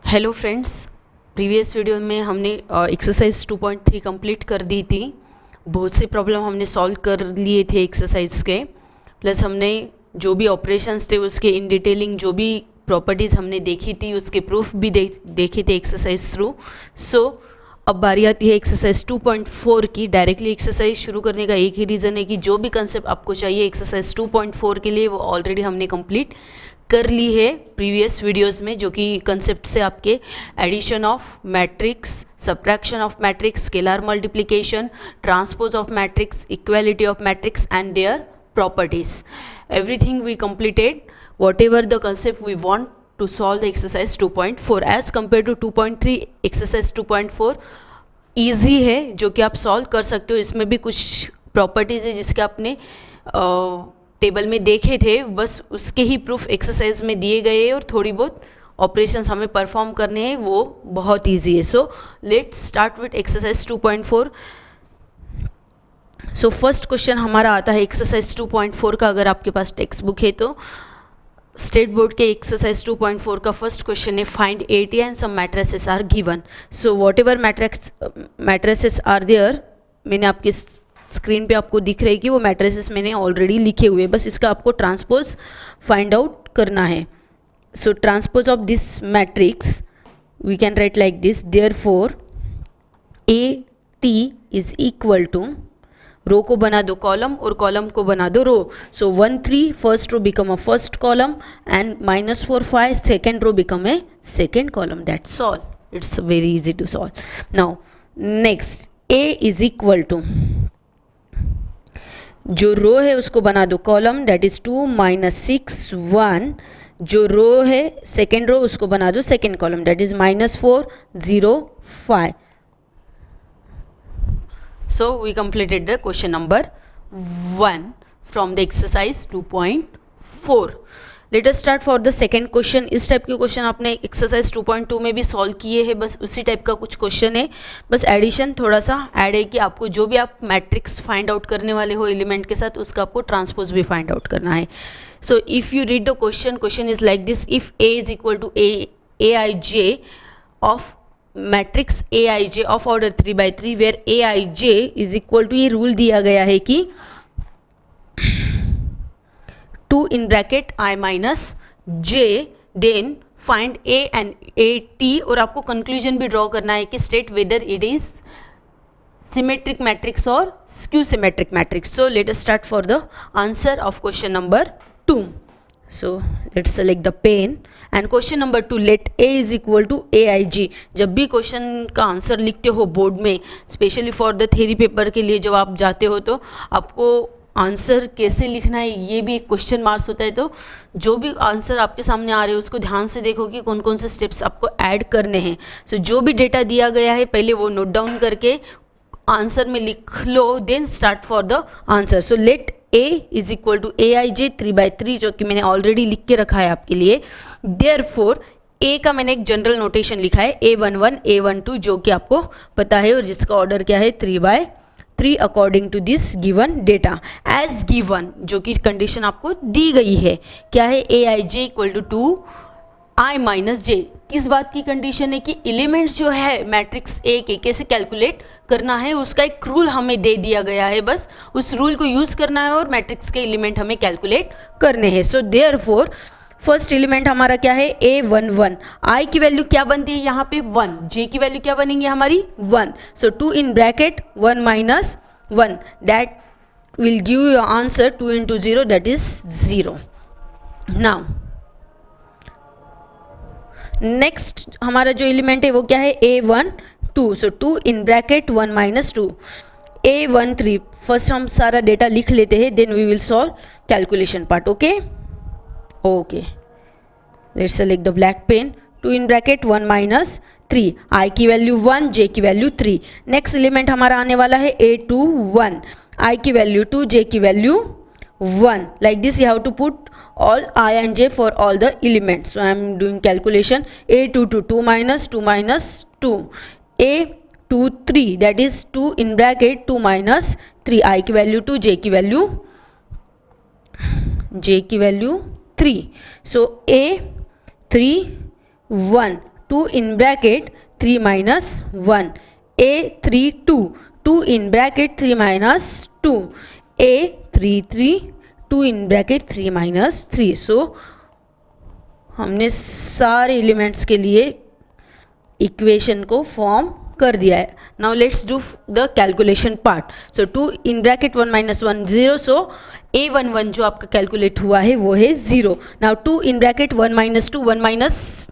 Hello friends, previous video में हमने exercise 2.3 complete कर दी थी। बहुत से प्रॉब्लम हमने सॉल्व कर लिए थे एक्सरसाइज के, प्लस हमने जो भी ऑपरेशंस थे उसके इन डिटेलिंग जो भी प्रॉपर्टीज़ हमने देखी थी उसके प्रूफ भी देखे थे एक्सरसाइज थ्रू। सो अब बारी आती है एक्सरसाइज 2.4 की। डायरेक्टली एक्सरसाइज शुरू करने का एक ही रीज़न है कि जो भी कंसेप्ट आपको चाहिए एक्सरसाइज 2.4 के लिए वो ऑलरेडी हमने कंप्लीट कर ली है प्रीवियस वीडियोस में, जो कि कंसेप्ट से आपके addition of matrix, subtraction of matrix, scalar multiplication, transpose of matrix, equality of matrix and their properties, everything we completed whatever the concept we want to solve the exercise 2.4 as compared to 2.3. exercise 2.4 easy है, जो कि आप solve कर सकते हो। इसमें भी कुछ प्रॉपर्टीज़ है जिसके आपने टेबल में देखे थे, बस उसके ही प्रूफ एक्सरसाइज में दिए गए हैं और थोड़ी बहुत ऑपरेशंस हमें परफॉर्म करने हैं, वो बहुत इजी है। सो let's start with exercise 2.4। So first question हमारा आता है एक्सरसाइज 2.4 का। अगर आपके पास टेक्स्ट बुक है तो स्टेट बोर्ड के एक्सरसाइज 2.4 का फर्स्ट क्वेश्चन है find AT and some matrices are given. So whatever matrices are there, मैंने आपके स्क्रीन पे आपको दिख रही है कि वो मैट्रिसेस मैंने ऑलरेडी लिखे हुए, बस इसका आपको ट्रांसपोज फाइंड आउट करना है। So transpose of this matrix we can write like this, therefore A T is equal to, row को बना दो कॉलम और कॉलम को बना दो row. So 1 3 first row become a first column and -4 5 second row become a second column. That's all, it's very easy to solve. Now next A is equal to, जो row है उसको बना दो column, that is 2 -6 1। जो row है second row उसको बना दो second column, that is -4 0 5। So we completed the question number 1 from the exercise 2.4. Let us start for the second question. इस टाइप के क्वेश्चन आपने एक्सरसाइज 2.2 में भी सॉल्व किए हैं, बस उसी टाइप का कुछ क्वेश्चन है, बस एडिशन थोड़ा सा ऐड है कि आपको जो भी आप मैट्रिक्स फाइंड आउट करने वाले हो एलिमेंट के साथ उसका आपको ट्रांसपोज भी फाइंड आउट करना है। So if you read the question is like this, if A is equal to A I J of matrix A I J of order 3/3 where A I J is equal to, ये rule दिया गया है कि 2 in bracket I minus J, then find A and A T, और आपको conclusion भी draw करना है कि state whether it is symmetric matrix और skew symmetric matrix. So let us start for the answer of question number 2. So let's select the pen and question number 2, let a is equal to aig। जब भी question का answer लिखते हो board में, specially for the theory paper के लिए जब आप जाते हो तो आपको आंसर कैसे लिखना है ये भी एक क्वेश्चन मार्क्स होता है। तो जो भी आंसर आपके सामने आ रहे हो उसको ध्यान से देखो कि कौन कौन से स्टेप्स आपको ऐड करने हैं। सो जो भी डेटा दिया गया है पहले वो नोट डाउन करके आंसर में लिख लो, then start for the answer. So let a is equal to A I J 3/3, जो कि मैंने ऑलरेडी लिख के रखा है आपके लिए। देयरफॉर a का मैंने एक जनरल नोटेशन लिखा है A11 A12, जो कि आपको पता है और जिसका ऑर्डर क्या है 3/3 according to this given data as given, जो कि कंडीशन आपको दी गई है। क्या है A I J equal to 2 I minus J. किस बात की कंडीशन है कि एलिमेंट्स जो है मैट्रिक्स ए के कैसे कैलकुलेट करना है उसका एक रूल हमें दे दिया गया है, बस उस रूल को यूज़ करना है और मैट्रिक्स के एलिमेंट हमें कैलकुलेट करने हैं। सो देयरफॉर फर्स्ट एलिमेंट हमारा क्या है A11, आई की वैल्यू क्या बनती है यहाँ पे 1, जे की वैल्यू क्या बनेंगी हमारी 1। So 2 in bracket 1 minus 1, that will give your answer 2 into 0, दैट इज 0। नाउ नेक्स्ट हमारा जो एलिमेंट है वो क्या है A12। So 2 in bracket 1 minus 2, A13। First हम सारा डेटा लिख लेते हैं, then we will solve calculation part. Okay okay, let's select the black pen. 2 in bracket 1 minus 3, I की वैल्यू 1, जे की वैल्यू 3। नेक्स्ट एलिमेंट हमारा आने वाला है A21, आई की वैल्यू 2, जे की value 1। Like this you have to put all I and j for all the elements. So I am doing calculation. A22 2 minus 2 minus 2, A23 that is 2 in bracket 2 minus 3, I की value 2, j की value 3. So A3 1 2 in bracket 3 minus 1, a 3 2, 2 in bracket 3 minus 2, a 3 3, 2 in bracket 3 minus 3. So हमने सारे elements के लिए equation को form कर दिया है. Now let's do the calculation part. So 2 in bracket 1 minus 1 0. So a11 जो आपका कैलकुलेट हुआ है वो है 0. Now 2 in bracket 1 minus 2, 1 minus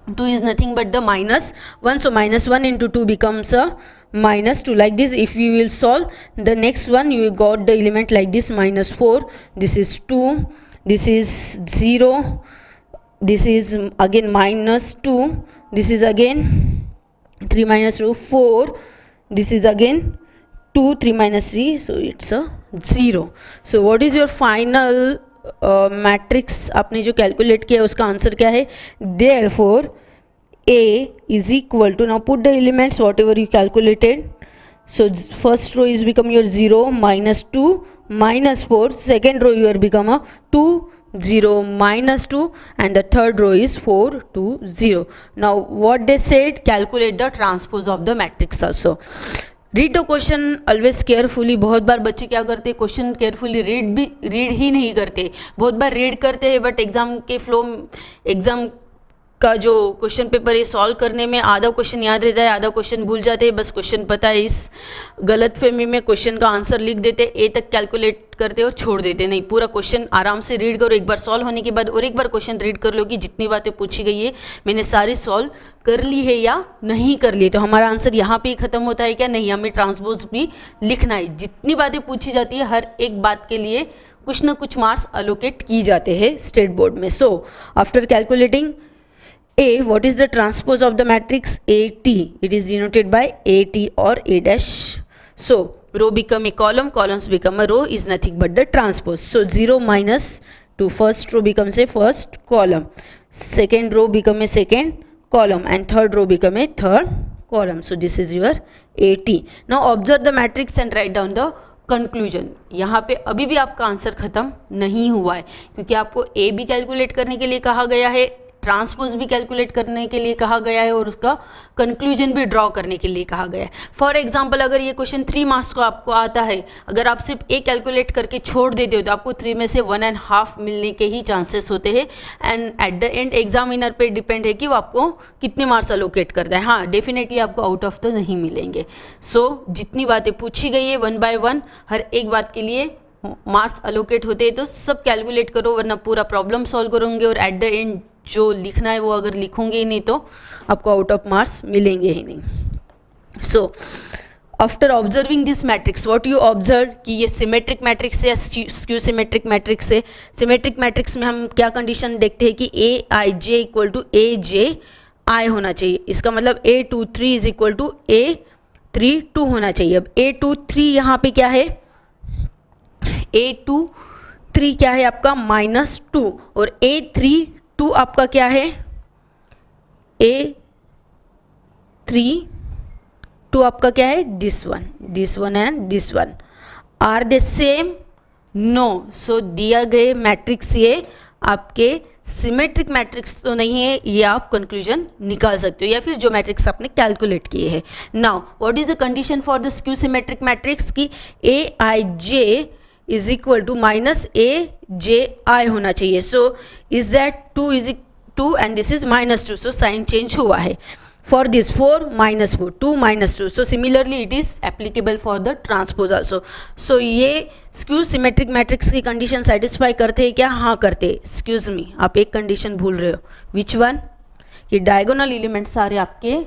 2 is nothing but the minus 1. So minus 1 into 2 becomes a minus 2. Like this, if we will solve the next one, you got the element like this, minus 4, this is 2, this is 0, this is again minus 2, this is again 3 minus 2 4, this is again 2 3 minus 3, so it's a 0. So what is your final matrix आपने जो calculate किया उसका answer क्या है? Therefore A is equal to, now put the elements whatever you calculated. So first row is become your 0 minus 2 minus 4, second row you are become a 2 0 minus 2, and the third row is 4 2 0. Now what they said, calculate the transpose of the matrix also. Read the question always carefully. बहुत बार बच्चे क्या करते हैं, question carefully read ही नहीं करते. बहुत बार read करते हैं बट एग्जाम के फ्लो, एग्जाम का जो क्वेश्चन पेपर है सॉल्व करने में आधा क्वेश्चन याद रहता है, आधा क्वेश्चन भूल जाते हैं. बस क्वेश्चन पता है, इस गलतफहमी में क्वेश्चन का आंसर लिख देते, ए तक कैलकुलेट करते और छोड़ देते. नहीं, पूरा क्वेश्चन आराम से रीड करो. एक बार सॉल्व होने के बाद और एक बार क्वेश्चन रीड कर लो कि जितनी बातें पूछी गई है मैंने सारी सॉल्व कर ली है या नहीं कर ली. तो हमारा आंसर यहाँ पे ही खत्म होता है क्या? नहीं, हमें ट्रांसपोज भी लिखना है. जितनी बातें पूछी जाती है हर एक बात के लिए कुछ ना कुछ मार्क्स अलोकेट की जाते हैं स्टेट बोर्ड में. So after calculating A, what is the transpose of the matrix AT? It is denoted by AT or A dash. So row become a column, columns become a row, is nothing but the transpose. So 0 minus 2, first row becomes a first column, second row become a second column, and third row become a third column. So this is your AT. Now observe the matrix and write down the conclusion. यहाँ पे अभी भी आपका answer खत्म नहीं हुआ है क्योंकि आपको ए भी कैलकुलेट करने के लिए कहा गया है, ट्रांसपोज भी कैलकुलेट करने के लिए कहा गया है और उसका कंक्लूजन भी ड्रॉ करने के लिए कहा गया है. फॉर एग्जांपल अगर ये क्वेश्चन 3 मार्क्स को आपको आता है, अगर आप सिर्फ ए कैलकुलेट करके छोड़ देते हो तो आपको 3 में से 1.5 मिलने के ही चांसेस होते हैं. And at the end examiner पे डिपेंड है कि वो आपको कितने मार्क्स अलोकेट करता है. हाँ, डेफिनेटली आपको आउट ऑफ तो नहीं मिलेंगे. सो जितनी बातें पूछी गई है 1 by 1 हर एक बात के लिए मार्क्स अलोकेट होते हैं, तो सब कैलकुलेट करो वरना पूरा प्रॉब्लम सॉल्व करोगे और एट द एंड जो लिखना है वो अगर लिखोगे ही नहीं तो आपको आउट ऑफ मार्क्स मिलेंगे ही नहीं. So after observing this matrix what you observe कि ये सिमेट्रिक मैट्रिक्स है या स्क्यू सिमेट्रिक मैट्रिक्स है. सिमेट्रिक मैट्रिक्स में हम क्या कंडीशन देखते हैं कि ए आई जे इक्वल टू ए जे आई होना चाहिए. इसका मतलब A23 is equal to A32 होना चाहिए. अब A23 यहाँ पे क्या है, A23 क्या है आपका -2 और A32 आपका क्या है, A32 आपका क्या है, this one and this one. Are they same? No. So दिया गए मैट्रिक्स ये आपके सिमेट्रिक मैट्रिक्स तो नहीं है, ये आप कंक्लूजन निकाल सकते हो या फिर जो मैट्रिक्स आपने कैलकुलेट किए हैं. Now what is the condition for the skew symmetric matrix की AIJ is equal to -AJI होना चाहिए. So is that 2 is 2 and this is -2. So sign change हुआ है. For this 4 -4 2 -2. So similarly it is applicable for the transpose also. So ये skew symmetric matrix की condition satisfy करते हैं क्या? हाँ करते. एक्सक्यूज मी, आप एक कंडीशन भूल रहे हो. Which one? कि डायगोनल एलिमेंट सारे आपके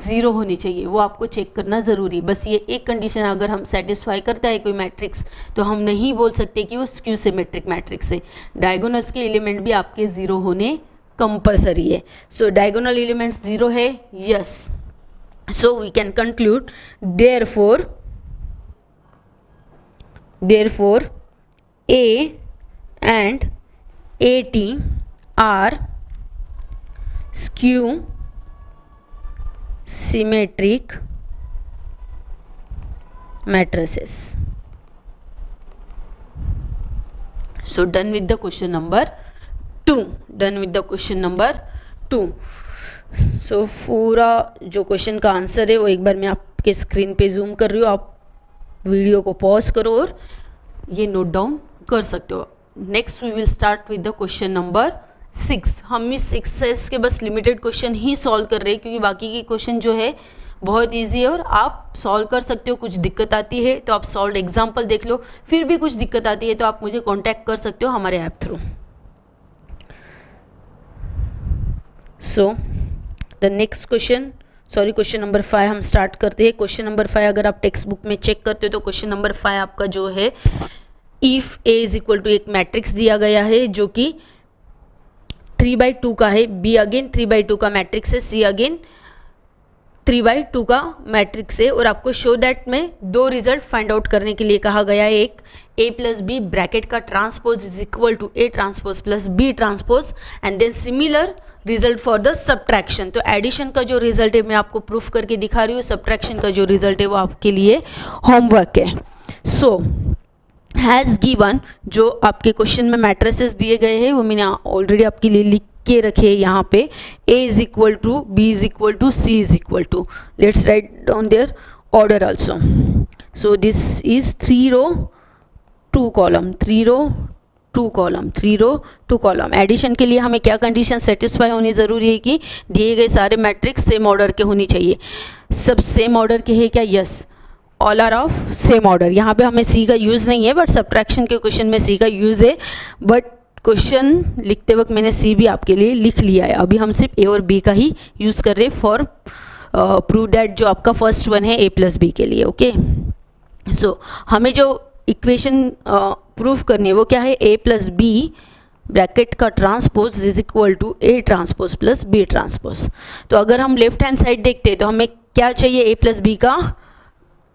0 होने चाहिए, वो आपको चेक करना ज़रूरी है. बस ये एक कंडीशन अगर हम सेटिस्फाई करता है कोई मैट्रिक्स तो हम नहीं बोल सकते कि वो स्क्यू सिमेट्रिक मैट्रिक्स है. डायगोनल्स के एलिमेंट भी आपके 0 होने कंपलसरी है. सो डायगोनल एलिमेंट्स 0 है, yes. So we can conclude therefore A and AT are skew symmetric matrices. So done with the question number 2. सो पूरा जो क्वेश्चन का आंसर है वो एक बार मैं आपके स्क्रीन पे जूम कर रही हूँ, आप वीडियो को पॉज करो और ये नोट डाउन कर सकते हो। Next we will start with the question number 6। हम इस एक्सरसाइज के बस लिमिटेड क्वेश्चन ही सॉल्व कर रहे हैं क्योंकि बाकी के क्वेश्चन जो है बहुत इजी है और आप सॉल्व कर सकते हो। कुछ दिक्कत आती है तो आप सॉल्व एग्जाम्पल देख लो, फिर भी कुछ दिक्कत आती है तो आप मुझे कॉन्टैक्ट कर सकते हो हमारे app through. So the next question, sorry question number 5 हम स्टार्ट करते हैं। क्वेश्चन नंबर 5 अगर आप टेक्स्ट बुक में चेक करते हो तो क्वेश्चन नंबर 5 आपका जो है, if A is equal to एक मैट्रिक्स दिया गया है जो कि 3/2 का है, बी अगेन 3/2 का मैट्रिक्स है, सी अगेन 3/2 का मैट्रिक्स है और आपको शो दैट में दो रिजल्ट फाइंड आउट करने के लिए कहा गया है। एक ए प्लस बी ब्रैकेट का transpose is equal to A transpose plus B transpose and then similar result for the subtraction. तो एडिशन का जो रिजल्ट है मैं आपको प्रूफ करके दिखा रही हूँ, सब्ट्रैक्शन का जो रिजल्ट है वो आपके लिए होमवर्क है। सो हैज़ गिवन, जो आपके क्वेश्चन में मैट्रिसेस दिए गए हैं वो मैंने ऑलरेडी आपके लिए लिख के रखे हैं यहाँ पे। A is equal to B is equal to C is equal to, let's write down their order also. So this is 3 row 2 column, 3 row 2 column, 3 row 2 column. Addition के लिए हमें क्या कंडीशन सेटिस्फाई होनी ज़रूरी है कि दिए गए सारे मैट्रिक्स सेम ऑर्डर के होनी चाहिए। सब सेम ऑर्डर के हैं क्या? Yes, all are of same order. यहाँ पे हमें सी का यूज़ नहीं है बट सब्ट्रैक्शन के क्वेश्चन में सी का यूज़ है, बट क्वेश्चन लिखते वक्त मैंने सी भी आपके लिए लिख लिया है। अभी हम सिर्फ ए और बी का ही यूज़ कर रहे हैं फॉर प्रूव दैट जो आपका फर्स्ट वन है ए प्लस बी के लिए। ओके, सो हमें जो इक्वेशन प्रूव करनी है वो क्या है? ए प्लस बी ब्रैकेट का transpose is equal to A transpose plus B transpose. तो अगर हम लेफ्ट हैंड साइड देखते हैं तो हमें क्या चाहिए? ए प्लस बी का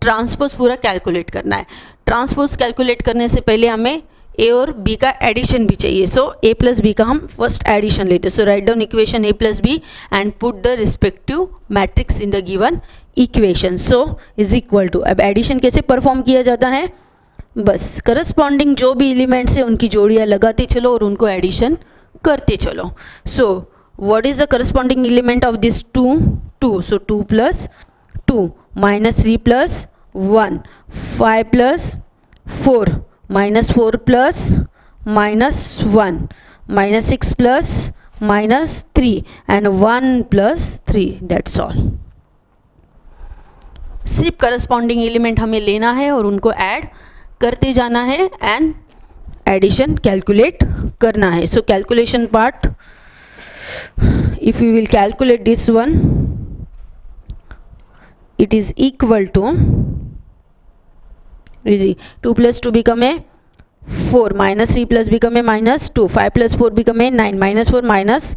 ट्रांसपोज पूरा कैलकुलेट करना है। ट्रांसपोज कैलकुलेट करने से पहले हमें ए और बी का एडिशन भी चाहिए। सो ए प्लस बी का हम फर्स्ट एडिशन लेते हैं। So write down equation A plus B and put the respective matrix in the given equation. So is equal to, अब एडिशन कैसे परफॉर्म किया जाता है? बस करस्पॉन्डिंग जो भी एलिमेंट्स है उनकी जोड़ियाँ लगाते चलो और उनको एडिशन करते चलो। So what is the corresponding element of this 2? So 2 plus 2 minus 3 plus 1, 5 plus 4 minus 4 plus minus 1, minus 6 plus minus 3 and 1 plus 3, that's all. सिर्फ करस्पॉन्डिंग एलिमेंट हमें लेना है और उनको ऐड करते जाना है एंड एडिशन कैलकुलेट करना है। So calculation part, if you will calculate this one, it is equal to, easy, 2 plus 2 become a 4, minus 3 plus become a minus 2, 5 plus 4 become a 9, minus 4 minus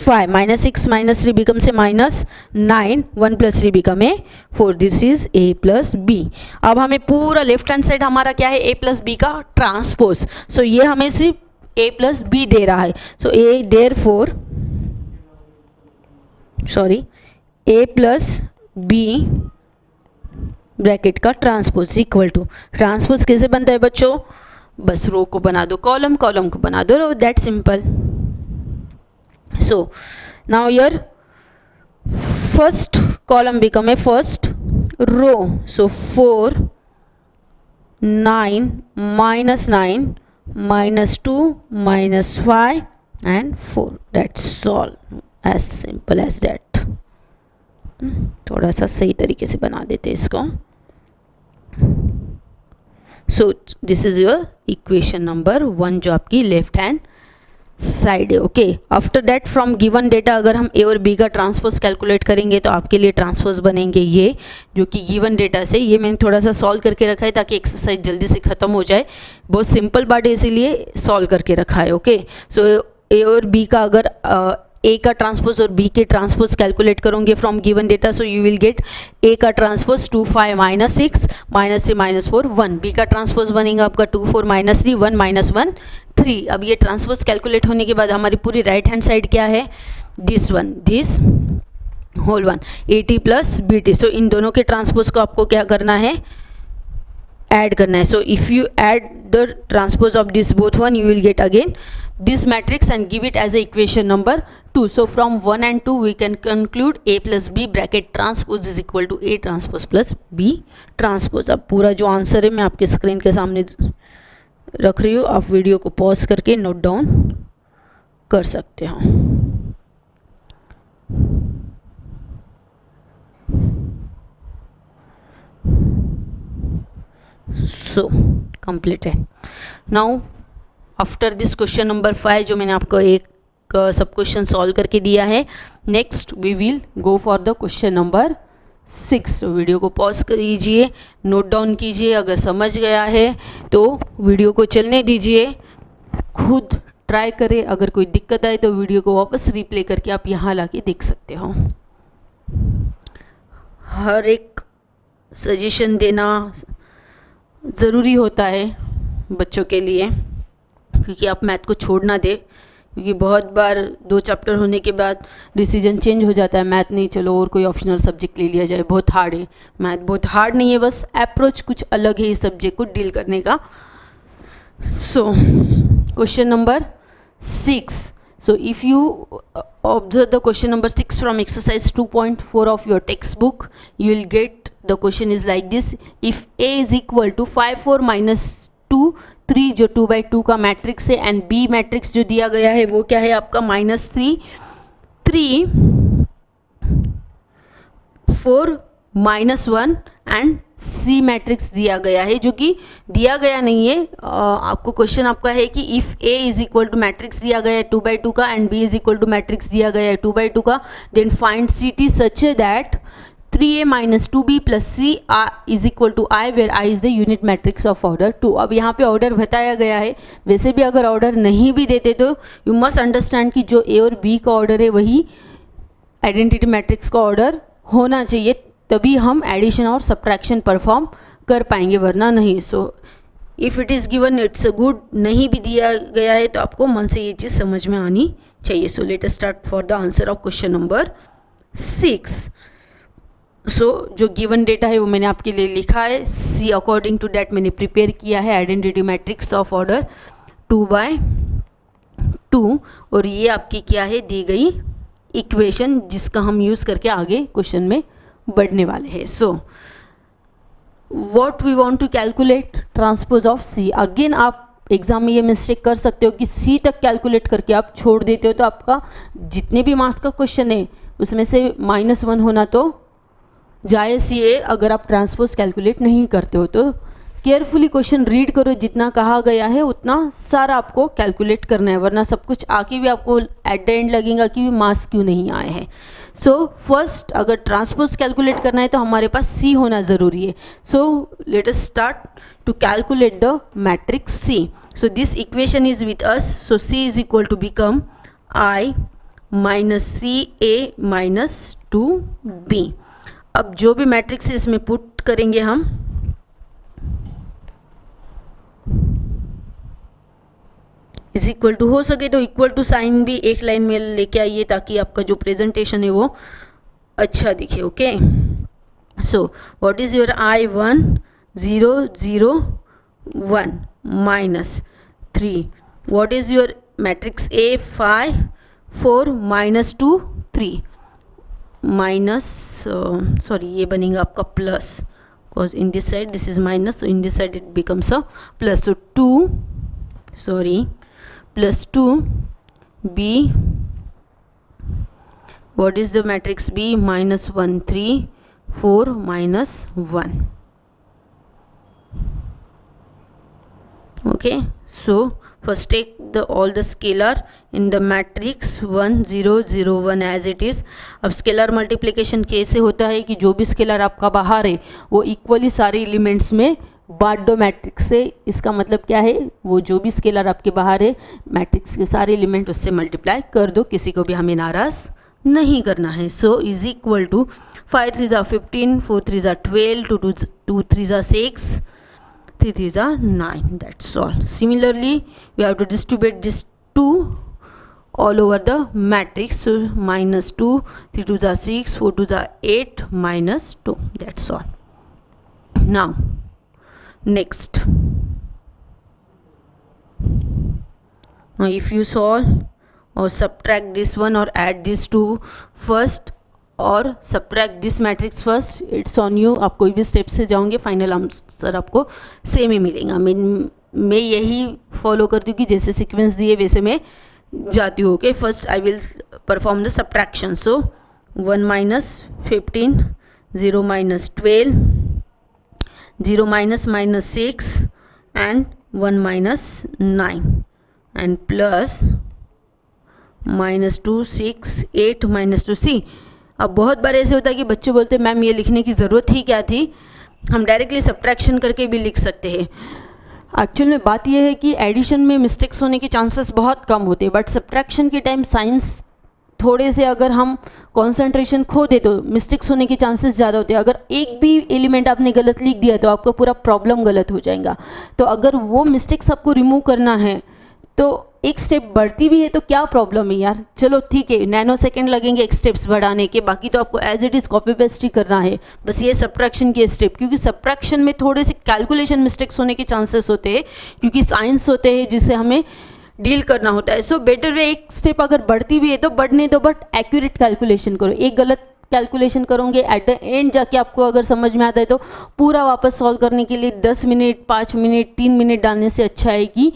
5, minus 6 minus 3 becomes a minus 9, 1 plus 3 become a 4, this is a plus b। अब हमें पूरा left hand side हमारा क्या है? a plus b का transpose. सो ये हमें सिर्फ a plus b दे रहा है। सो a therefore, sorry, a plus b bracket का ट्रांसपोज इक्वल टू, ट्रांसपोज कैसे बनता है बच्चों? बस रो को बना दो कॉलम, कॉलम को बना दो row, that simple. So now your first column become a first row. So 4 9 minus 9 minus 2 minus 5 and 4, that's all, as simple as that। थोड़ा सा सही तरीके से बना देते हैं इसको। सो this is your equation number 1 जो आपकी लेफ्ट हैंड साइड है। Okay, after that from given data अगर हम ए और बी का ट्रांसपोज कैलकुलेट करेंगे तो आपके लिए ट्रांसपोज बनेंगे ये, जो कि गिवन डेटा से, ये मैंने थोड़ा सा सॉल्व करके रखा है ताकि एक्सरसाइज जल्दी से ख़त्म हो जाए। बहुत सिंपल बात है इसीलिए सॉल्व करके रखा है। ओके, सो ए और बी का अगर ए का ट्रांसपोज और बी के ट्रांसपोज कैलकुलेट करोगे from given data, so you will get A का transpose 2 5 minus 6 minus 3 minus 4 1, B का ट्रांसपोज बनेगा आपका 2 4 माइनस 3 1 माइनस 1 3। अब ये ट्रांसपोज कैलकुलेट होने के बाद हमारी पूरी राइट हैंड साइड क्या है? This one, this whole one, A T plus B T. So इन दोनों के ट्रांसपोज को आपको क्या करना है? ऐड करना है. So if you add the transpose of this both one, you will get again this matrix and give it as a equation number 2. So from 1 and 2 we can conclude A plus B bracket transpose is equal to A transpose plus B transpose. अब पूरा जो answer है मैं आपके screen के सामने रख रही हूँ, आप वीडियो को पॉज करके नोट डाउन कर सकते हो. So completed. Now after this question number 5 जो मैंने आपको एक सब क्वेश्चन सॉल्व करके दिया है, next we will go for the question number 6. Video को पॉज कीजिए, नोट डाउन कीजिए, अगर समझ गया है तो वीडियो को चलने दीजिए, खुद ट्राई करें. अगर कोई दिक्कत आए तो वीडियो को वापस रिप्ले करके आप यहाँ ला के देख सकते हो. हर एक सजेशन देना ज़रूरी होता है बच्चों के लिए, क्योंकि आप मैथ को छोड़ ना दें, क्योंकि बहुत बार 2 चैप्टर होने के बाद डिसीजन चेंज हो जाता है. मैथ नहीं, चलो और कोई ऑप्शनल सब्जेक्ट ले लिया जाए, बहुत हार्ड है. मैथ बहुत हार्ड नहीं है, बस अप्रोच कुछ अलग है इस सब्जेक्ट को डील करने का. So question number 6. So if you observe the question number 6 from exercise 2.4 of your textbook, you will get the question is like this. If A is equal to 5 4 minus 2 3 जो 2/2 का matrix है, and B matrix जो दिया गया है वो क्या है आपका -3 3 4 -1 एंड C मैट्रिक्स दिया गया है, जो कि दिया गया नहीं है. आपको क्वेश्चन आपका है कि if A is equal to matrix दिया गया है 2/2 का एंड B is equal to matrix दिया गया है 2/2 का, then find CT such that 3A minus 2B plus C is equal to I, where I is the unit matrix of order 2. अब यहाँ पे ऑर्डर बताया गया है. वैसे भी अगर ऑर्डर नहीं भी देते तो यू मस्ट अंडरस्टैंड कि जो A और B का ऑर्डर है वही आइडेंटिटी मैट्रिक्स का ऑर्डर होना चाहिए, तभी हम एडिशन और सब्ट्रैक्शन परफॉर्म कर पाएंगे, वरना नहीं. So if it is given it's a good. नहीं भी दिया गया है तो आपको मन से ये चीज़ समझ में आनी चाहिए. सो let us start for the answer of question number 6. सो जो गिवन डेटा है वो मैंने आपके लिए लिखा है. सी अकॉर्डिंग टू डैट मैंने प्रिपेयर किया है आइडेंटिटी मैट्रिक्स ऑफ ऑर्डर 2/2, और ये आपकी क्या है दी गई इक्वेशन, जिसका हम यूज़ करके आगे क्वेश्चन में बढ़ने वाले हैं. So what we want to calculate transpose of C. Again आप एग्जाम में ये मिस्टेक कर सकते हो कि सी तक कैलकुलेट करके आप छोड़ देते हो, तो आपका जितने भी मार्क्स का क्वेश्चन है उसमें से -1 होना तो जायज़ ही है अगर आप ट्रांसपोज कैलकुलेट नहीं करते हो. तो केयरफुली क्वेश्चन रीड करो, जितना कहा गया है उतना सारा आपको कैलकुलेट करना है, वरना सब कुछ आके भी आपको एट द एंड लगेगा कि मार्क्स क्यों नहीं आए हैं. सो फर्स्ट अगर ट्रांसपोज कैलकुलेट करना है तो हमारे पास सी होना ज़रूरी है. So let us start to calculate the matrix C. So this equation is with us. So C is equal to become I minus 3A minus 2B. अब जो भी मैट्रिक्स इसमें पुट करेंगे हम, इज इक्वल टू, हो सके तो equal to sign भी एक लाइन में लेके आइए ताकि आपका जो प्रेजेंटेशन है वो अच्छा दिखे. Okay. So what is your I1 0 0 1 minus 3. What is your matrix A 5 4 minus 2 3 minus, sorry ये बनेगा आपका plus, because in this side this is minus, so in this side it becomes a plus. So 2 plus 2B, what is the matrix B? -1 3 4 -1. Okay, so first take all the scalar in the matrix 1 0 0 1 as it is. अब scalar multiplication कैसे होता है कि जो भी scalar आपका बाहर है वो इक्वली सारे एलिमेंट्स में बांट दो मैट्रिक्स से. इसका मतलब क्या है, वो जो भी स्केलर आपके बाहर है मैट्रिक्स के सारे एलिमेंट उससे मल्टीप्लाई कर दो, किसी को भी हमें नाराज़ नहीं करना है. So is equal to 5 3 15 4 3 12 2 3 6 3 3 9. That's all. Similarly we have to distribute this 2 all over the matrix. So -2 3 2 6 4 2 8 -2. That's all. Now next, if you solve or subtract this one or add these two first और subtract this matrix first, it's on you. आप कोई भी step से जाओगे final answer आपको same ही मिलेगा. मैं यही फॉलो करती हूँ कि जैसे सीक्वेंस दिए वैसे मैं जाती हूँ. Okay, first I will perform the subtraction. So 1 minus 15, 0 minus 12, 0 minus 6 and 1 minus 9 and plus -2 6 8 -2. सी, अब बहुत बार ऐसे होता है कि बच्चे बोलते हैं मैम ये लिखने की ज़रूरत ही क्या थी, हम डायरेक्टली सब्ट्रैक्शन करके भी लिख सकते हैं. एक्चुअल में बात यह है कि एडिशन में मिस्टेक्स होने के चांसेस बहुत कम होते हैं, बट सब्ट्रैक्शन के टाइम साइंस थोड़े से अगर हम कंसंट्रेशन खो दे तो मिस्टेक्स होने के चांसेस ज़्यादा होते हैं. अगर एक भी एलिमेंट आपने गलत लिख दिया तो आपका पूरा प्रॉब्लम गलत हो जाएगा. तो अगर वो मिस्टेक्स आपको रिमूव करना है तो एक स्टेप बढ़ती भी है तो क्या प्रॉब्लम है यार. चलो ठीक है, नैनो सेकेंड लगेंगे एक स्टेप्स बढ़ाने के, बाकी तो आपको as it is copy paste ही करना है. बस ये सब्ट्रैक्शन के स्टेप, क्योंकि सब्ट्रैक्शन में थोड़े से कैलकुलेशन मिस्टेक्स होने के चांसेस होते हैं, क्योंकि साइंस होते हैं जिसे हमें डील करना होता है. सो बेटर वे एक स्टेप अगर बढ़ती भी है तो बढ़ने दो, बट एक्यूरेट कैलकुलेशन करो. एक गलत कैलकुलेशन करोगे एट द एंड जाके आपको अगर समझ में आता है तो पूरा वापस सॉल्व करने के लिए 10 मिनट 5 मिनट 3 मिनट डालने से अच्छा है कि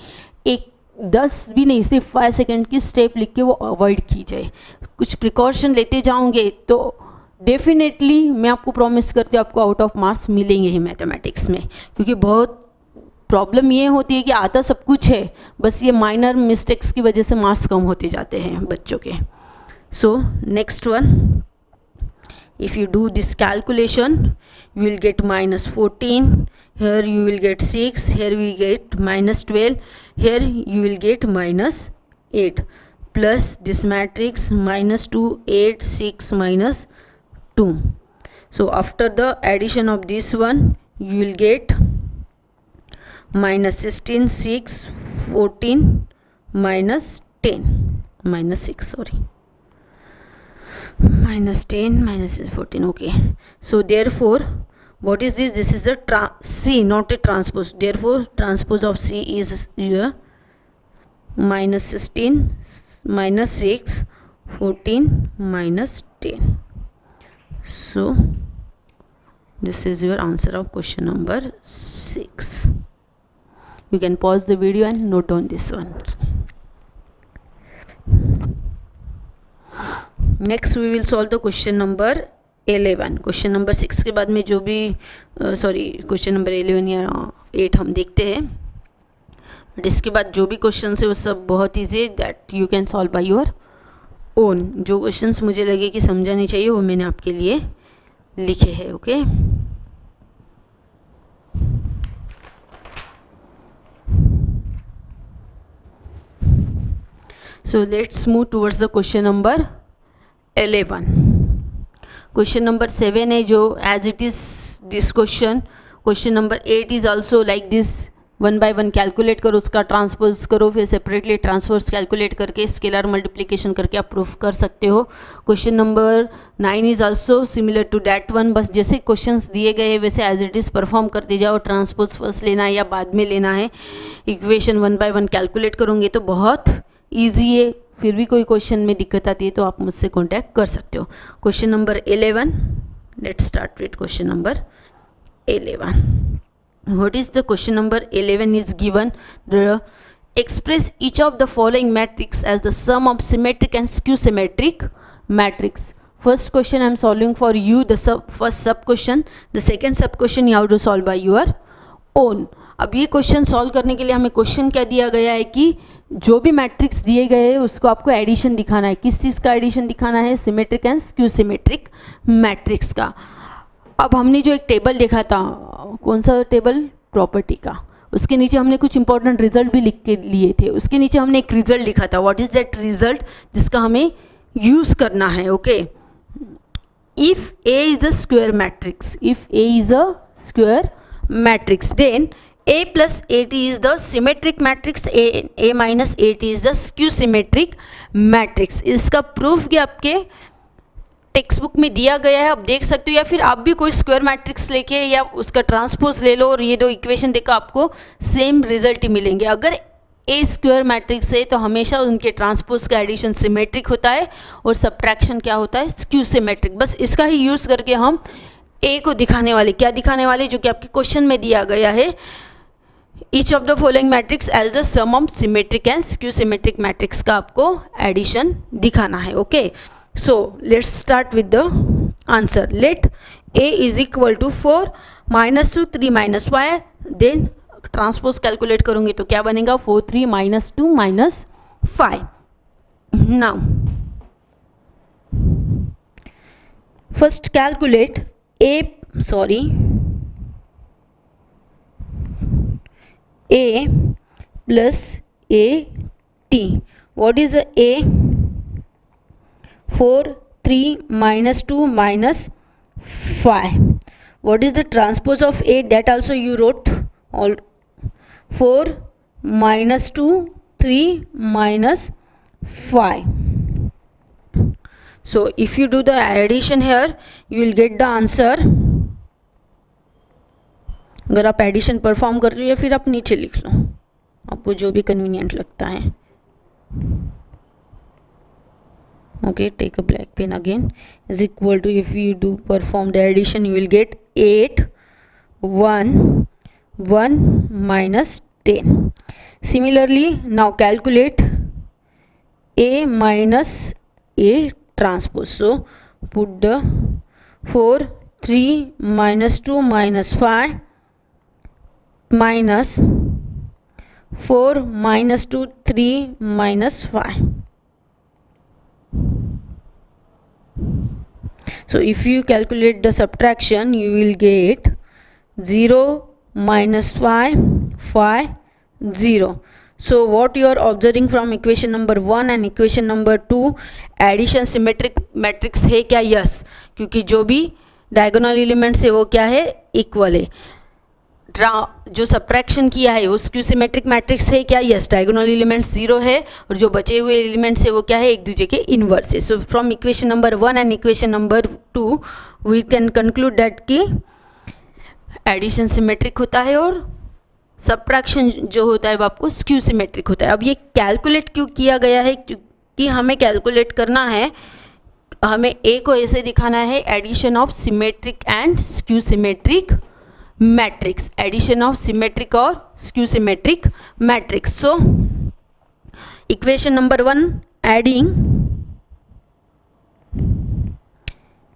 एक 10 भी नहीं, सिर्फ 5 सेकेंड की स्टेप लिख के वो अवॉइड की जाए. कुछ प्रिकॉशन लेते जाओगे तो डेफिनेटली मैं आपको प्रॉमिस करती हूँ आपको आउट ऑफ मार्क्स मिलेंगे ही मैथमेटिक्स में. क्योंकि बहुत प्रॉब्लम ये होती है कि आता सब कुछ है, बस ये माइनर मिस्टेक्स की वजह से मार्क्स कम होते जाते हैं बच्चों के. So next one, if you do this calculation you will get -14, here you will get 6, here we get -12, here you will get -8 plus this matrix -2 8 6 -2. So after the addition of this one you will get -16 6 14 -10 -6 sorry -10 -14. okay, so therefore what is this? This is the C, not a transpose. Therefore transpose of C is your -16 -6 14 -10. so this is your answer of question number 6. You can pause the video and note down this one. Next we will solve the question number 11. Question number 6 के बाद में जो भी question number 11 या 8 हम देखते हैं, but इसके बाद जो भी क्वेश्चन है वो सब बहुत ईजी है, that you can solve by your own. जो क्वेश्चंस मुझे लगे कि समझाने चाहिए वो मैंने आपके लिए लिखे हैं. Okay, so let's move towards the question number 11. Question number 7 है जो as it is this question. Question number 8 is also like this. 1 by 1 calculate करो, उसका ट्रांसपोज करो, फिर सेपरेटली ट्रांसपोज कैलकुलेट करके स्केलर मल्टीप्लिकेशन करके आप प्रूफ कर सकते हो. Question number 9 is also similar to that one. बस जैसे क्वेश्चंस दिए गए वैसे एज इट इज़ परफॉर्म करते जाओ. ट्रांसपोज फर्स्ट लेना है या बाद में लेना है. इक्वेशन 1 by 1 कैलकुलेट करोगे तो बहुत ईजी है. फिर भी कोई क्वेश्चन में दिक्कत आती है तो आप मुझसे कांटेक्ट कर सकते हो. Question number 11, let's start with question number 11. What is the question number 11 is given the express each of the following matrix as the sum of symmetric and skew symmetric matrix. First question I am solving for you, the first sub question. The second sub question you have to solve by your own. अब ये question solve करने के लिए हमें question क्या दिया गया है कि जो भी मैट्रिक्स दिए गए हैं उसको आपको एडिशन दिखाना है. किस चीज़ का एडिशन दिखाना है? Symmetric and skew symmetric matrix का. अब हमने जो एक टेबल देखा था, कौन सा टेबल? प्रॉपर्टी का. उसके नीचे हमने कुछ इंपॉर्टेंट रिजल्ट भी लिख के लिए थे. उसके नीचे हमने एक रिजल्ट लिखा था. व्हाट इज दैट रिजल्ट जिसका हमें यूज़ करना है? Okay, if A is a square matrix, if A is a square matrix, then A plus 80 is the symmetric matrix, A minus 80 is the skew symmetric matrix. इसका proof क्या आपके text book में दिया गया है, आप देख सकते हो, या फिर आप भी कोई स्क्वायर मैट्रिक्स लेके या उसका ट्रांसपोज ले लो और ये दो इक्वेशन देखो, आपको सेम रिजल्ट ही मिलेंगे। अगर ए स्क्वायर मैट्रिक्स है तो हमेशा उनके ट्रांसपोज का एडिशन सिमेट्रिक होता है और सब्ट्रैक्शन क्या होता है, स्क्यू सिमेट्रिक। बस इसका ही यूज़ करके हम ए को दिखाने वाले, क्या दिखाने वाले, जो कि आपके क्वेश्चन में दिया गया है, each of the following matrix as the sum of symmetric and skew symmetric matrix का आपको एडिशन दिखाना है। Okay, so let's start with the answer. Let A is equal to 4 -2 3 -5, then transpose calculate करूंगी तो क्या बनेगा, 4 3 -2 -5। Now first calculate a plus at. What is the a? 4 3 -2 -5. What is the transpose of a? That also you wrote. All 4 -2 3 -5. So if you do the addition here, you will get the answer. अगर आप addition perform कर रहे हो या फिर आप नीचे लिख लो, आपको जो भी कन्वीनियंट लगता है। Okay, take a black pen again, is equal to, if you do perform the addition you will get 8 1 1 -10. Similarly, now calculate a minus a transpose. So put the 4 3 -2 -5 minus 4 -2 3 -5. So if you calculate the subtraction you will get 0 -5 5 0. So what you are observing from equation number 1 and equation number 2, addition symmetric matrix है क्या? Yes, क्योंकि जो भी diagonal elements है वो क्या है, equal है। जो सब्ट्रैक्शन किया है वो स्क्यू सिमेट्रिक मैट्रिक्स है क्या? यस, डायगोनल एलिमेंट्स 0 है और जो बचे हुए एलिमेंट्स है वो क्या है, एक दूसरे के इनवर्स है। So from equation number 1 and equation number 2 we can conclude that कि एडिशन सिमेट्रिक होता है और सब्ट्रैक्शन जो होता है वो आपको स्क्यू सिमेट्रिक होता है। अब ये कैलकुलेट क्यों किया गया है, क्योंकि हमें कैलकुलेट करना है, हमें ए को ऐसे दिखाना है, addition of symmetric and skew symmetric matrix, addition of symmetric और skew symmetric matrix. So equation number 1 adding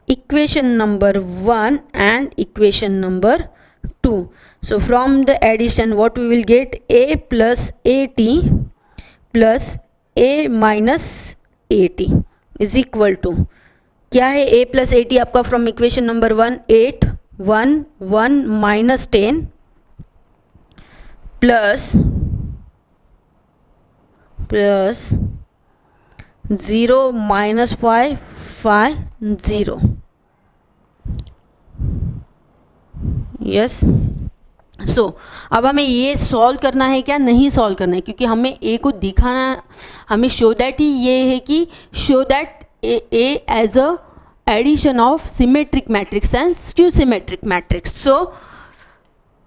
equation number 1 and equation number 2. So from the addition what we will get, a plus at plus a minus at is equal to, क्या है a plus at आपका from equation number 1 8 1 1 minus 10 plus 0 minus 5 5 0. Yes, सो अब हमें ये solve करना है क्या? नहीं सॉल्व करना है, क्योंकि हमें ए को दिखाना, हमें शो दैट ही ये है कि show that A as a addition of symmetric matrix and skew symmetric matrix. So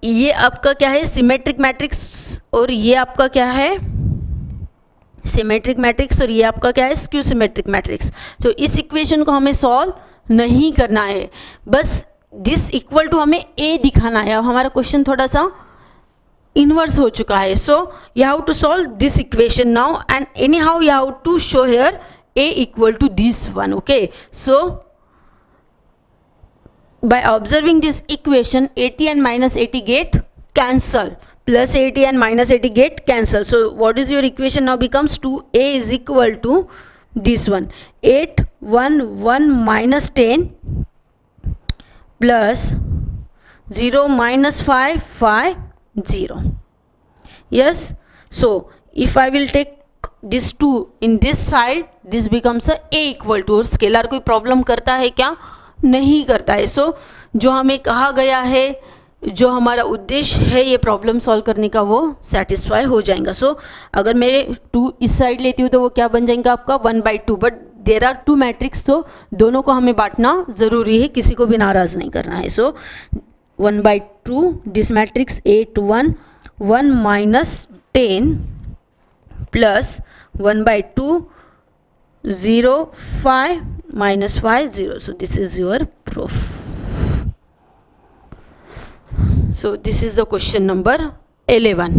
ये आपका क्या है, सिमेट्रिक मैट्रिक्स, और ये आपका क्या है, सिमेट्रिक मैट्रिक्स, और ये आपका क्या है, स्क्यू सिमेट्रिक मैट्रिक्स। तो इस इक्वेशन को हमें सॉल्व नहीं करना है, बस दिस इक्वल टू हमें ए दिखाना है। अब हमारा क्वेश्चन थोड़ा सा इनवर्स हो चुका है, so you have to solve this equation now and anyhow you have to show here A equal to this one. Okay, so by observing this equation 80 and minus 80 get cancel, plus 80 and minus 80 get cancel. So what is your equation now becomes 2a is equal to this one, 8 1 1 minus 10 plus 0 minus 5 5 0. Yes, so if I will take this 2 in this side, this becomes a equal to, और scalar कोई problem करता है क्या? नहीं करता है। सो जो हमें कहा गया है, जो हमारा उद्देश्य है ये प्रॉब्लम सॉल्व करने का, वो सेटिस्फाई हो जाएगा। सो अगर मैं 2 इस साइड लेती हूँ तो वो क्या बन जाएगा आपका 1/2, बट देयर आर 2 मैट्रिक्स, तो दोनों को हमें बांटना ज़रूरी है, किसी को भी नाराज़ नहीं करना है. सो 1/2 this matrix 8 1 1 minus 10 plus 1/2 0 5 minus 5 0. So this is your proof. So this is the question number 11.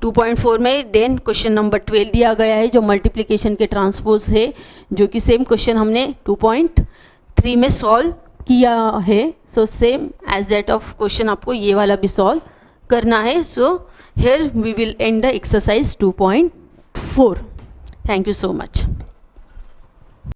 2.4 में देन क्वेश्चन नंबर 12 दिया गया है जो मल्टीप्लिकेशन के ट्रांसपोज है, जो कि सेम क्वेश्चन हमने 2.3 में सॉल्व किया है. So same as that of question आपको ये वाला भी सॉल्व करना है. So here we will end the exercise 2.4. Thank you so much.